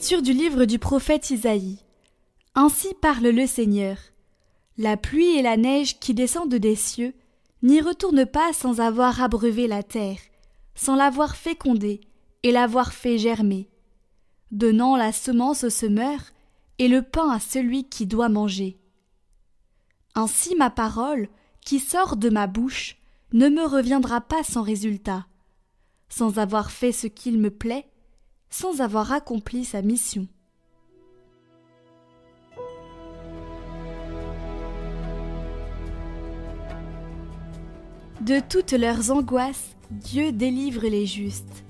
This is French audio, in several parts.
Lecture du livre du prophète Isaïe. Ainsi parle le Seigneur. La pluie et la neige qui descendent des cieux n'y retournent pas sans avoir abreuvé la terre, sans l'avoir fécondée et l'avoir fait germer, donnant la semence au semeur et le pain à celui qui doit manger. Ainsi ma parole, qui sort de ma bouche, ne me reviendra pas sans résultat, sans avoir fait ce qu'il me plaît, sans avoir accompli sa mission. De toutes leurs angoisses, Dieu délivre les justes.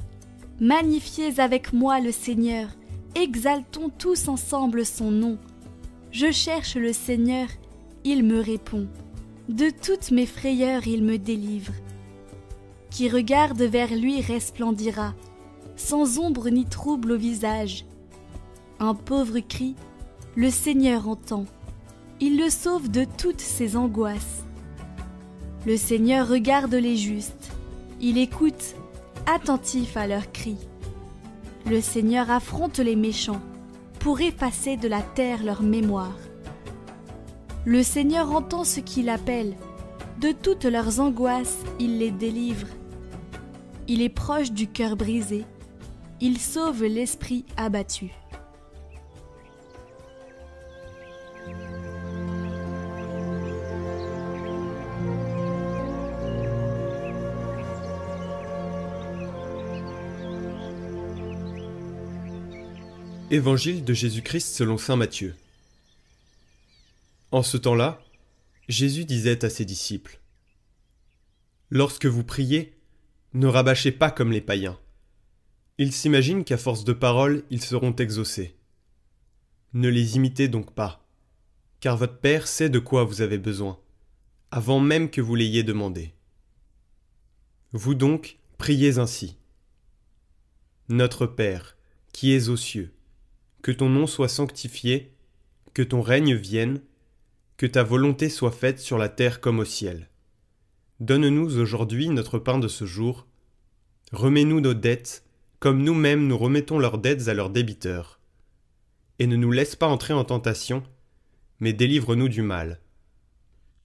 Magnifiez avec moi le Seigneur, exaltons tous ensemble son nom. Je cherche le Seigneur, il me répond. De toutes mes frayeurs il me délivre. Qui regarde vers lui resplendira, sans ombre ni trouble au visage. Un pauvre crie, le Seigneur entend. Il le sauve de toutes ses angoisses. Le Seigneur regarde les justes. Il écoute, attentif à leurs cris. Le Seigneur affronte les méchants pour effacer de la terre leur mémoire. Le Seigneur entend ce qu'il appelle. De toutes leurs angoisses, il les délivre. Il est proche du cœur brisé. Il sauve l'esprit abattu. Évangile de Jésus-Christ selon saint Matthieu. En ce temps-là, Jésus disait à ses disciples : « Lorsque vous priez, ne rabâchez pas comme les païens. Ils s'imaginent qu'à force de paroles, ils seront exaucés. Ne les imitez donc pas, car votre Père sait de quoi vous avez besoin, avant même que vous l'ayez demandé. Vous donc, priez ainsi. Notre Père, qui es aux cieux, que ton nom soit sanctifié, que ton règne vienne, que ta volonté soit faite sur la terre comme au ciel. Donne-nous aujourd'hui notre pain de ce jour. Remets-nous nos dettes, comme nous-mêmes nous remettons leurs dettes à leurs débiteurs. Et ne nous laisse pas entrer en tentation, mais délivre-nous du mal.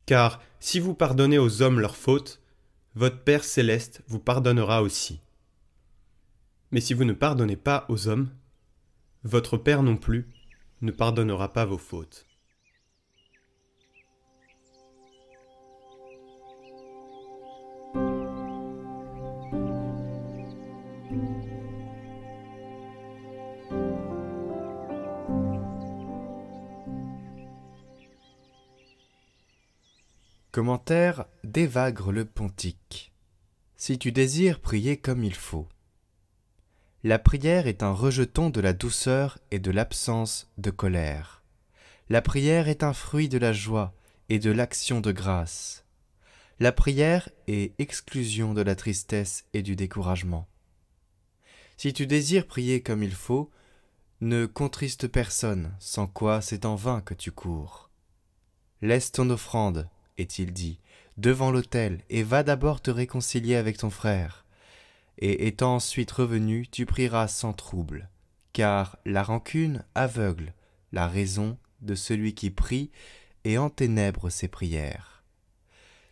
Car si vous pardonnez aux hommes leurs fautes, votre Père céleste vous pardonnera aussi. Mais si vous ne pardonnez pas aux hommes, votre Père non plus ne pardonnera pas vos fautes. » Commentaire d'Évagre le Pontique. Si tu désires prier comme il faut. La prière est un rejeton de la douceur et de l'absence de colère. La prière est un fruit de la joie et de l'action de grâce. La prière est exclusion de la tristesse et du découragement. Si tu désires prier comme il faut, ne contriste personne, sans quoi c'est en vain que tu cours. Laisse ton offrande, est-il dit, devant l'autel, et va d'abord te réconcilier avec ton frère. Et étant ensuite revenu, tu prieras sans trouble, car la rancune aveugle la raison de celui qui prie et enténèbre ses prières.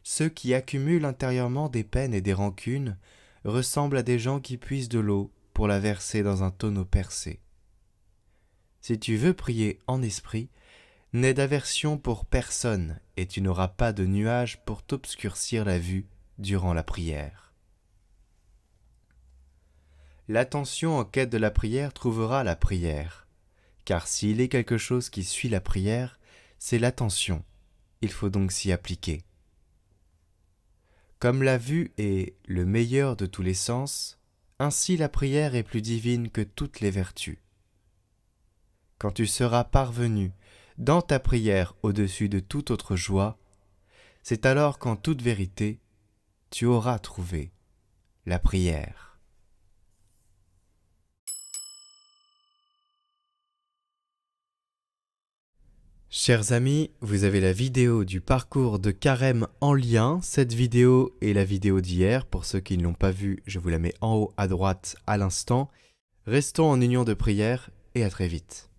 Ceux qui accumulent intérieurement des peines et des rancunes ressemblent à des gens qui puisent de l'eau pour la verser dans un tonneau percé. Si tu veux prier en esprit, n'aie d'aversion pour personne, et tu n'auras pas de nuages pour t'obscurcir la vue durant la prière. L'attention en quête de la prière trouvera la prière, car s'il est quelque chose qui suit la prière, c'est l'attention. Il faut donc s'y appliquer. Comme la vue est le meilleur de tous les sens, ainsi la prière est plus divine que toutes les vertus. Quand tu seras parvenu dans ta prière au-dessus de toute autre joie, c'est alors qu'en toute vérité, tu auras trouvé la prière. Chers amis, vous avez la vidéo du parcours de Carême en lien. Cette vidéo est la vidéo d'hier. Pour ceux qui ne l'ont pas vue, je vous la mets en haut à droite à l'instant. Restons en union de prière et à très vite.